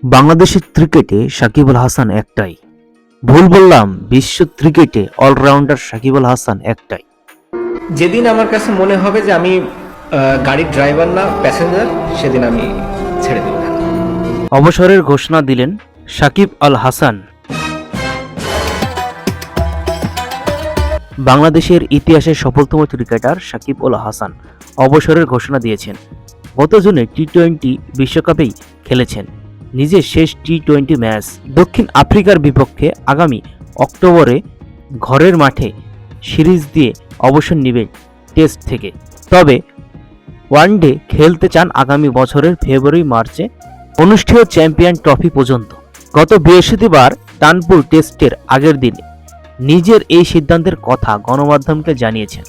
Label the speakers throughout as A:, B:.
A: বাংলাদেশের ক্রিকেটে সাকিব আল হাসান একটাই। ভুল বললাম, বিশ্ব ক্রিকেটে অলরাউন্ডার সাকিব আল হাসান একটাই।
B: যেদিন আমার কাছে মনে হবে যে আমি গাড়ির ড্রাইভার না প্যাসেঞ্জার, সেদিন আমি ছেড়ে দেব।
A: অবসরের ঘোষণা দিলেন সাকিব আল হাসান। বাংলাদেশের ইতিহাসের সফলতম ক্রিকেটার সাকিব আল হাসান অবসরের ঘোষণা দিয়েছেন। গত জুনে টি-20 বিশ্বকাপেই খেলেছেন নিজের শেষ টি-20 ম্যাচ দক্ষিণ আফ্রিকার বিপক্ষে। আগামী অক্টোবরে ঘরের মাঠে সিরিজ দিয়ে অবসর নেবেন টেস্ট থেকে। তবে ওয়ানডে খেলতে চান আগামী বছরের ফেব্রুয়ারি-মার্চে অনুষ্ঠেয় চ্যাম্পিয়ন ট্রফি পর্যন্ত। গত বৃহস্পতিবার কানপুর টেস্টের আগের দিন নিজের এই সিদ্ধান্তের কথা গণমাধ্যমকে জানিয়েছেন।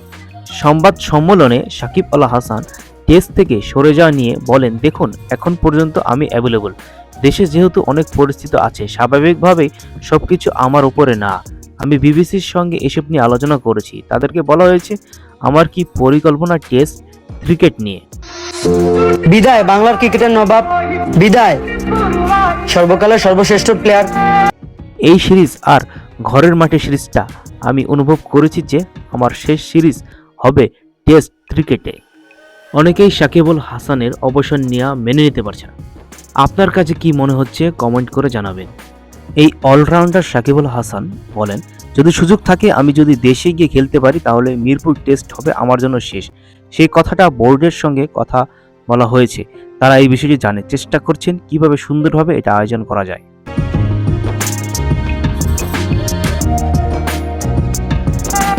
A: সংবাদ সম্মেলনে সাকিব আল হাসান টেস্ট থেকে সরে যাওয়া নিয়ে বলেন, দেখুন, এখন পর্যন্ত আমি অ্যাভেলেবল। দেশে যেহেতু অনেক পরিস্থিতি আছে, স্বাভাবিকভাবেই সবকিছু আমার উপরে না। আমি বিবিসির সঙ্গে এসব নিয়ে আলোচনা করেছি। তাদেরকে বলা হয়েছে আমার কি পরিকল্পনা টেস্ট ক্রিকেট নিয়ে।
C: বিদায় বাংলার ক্রিকেটের নবাব, বিদায় সর্বকালের সর্বশ্রেষ্ঠ প্লেয়ার।
A: এই সিরিজ আর ঘরের মাঠে সিরিজটা আমি অনুভব করেছি যে আমার শেষ সিরিজ হবে টেস্ট ক্রিকেটে। অনেকেই সাকিব আল হাসানের অবসর নেওয়া মেনে নিতে পারছে না। আপনার কাছে কি মনে হচ্ছে কমেন্ট করে জানাবেন। এই অলরাউন্ডার সাকিব আল হাসান বলেন, যদি সুযোগ থাকে, আমি যদি দেশে গিয়ে খেলতে পারি, তাহলে মিরপুর টেস্ট হবে আমার জন্য শেষ। সেই কথাটা বোর্ডের সঙ্গে কথা বলা হয়েছে। তারা এই বিষয়টি জানে, চেষ্টা করছেন কিভাবে সুন্দরভাবে এটা আয়োজন করা যায়।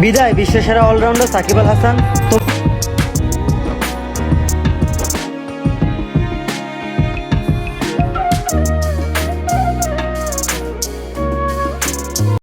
C: বিদায় বিশ্বসেরা অলরাউন্ডার সাকিব আল হাসান।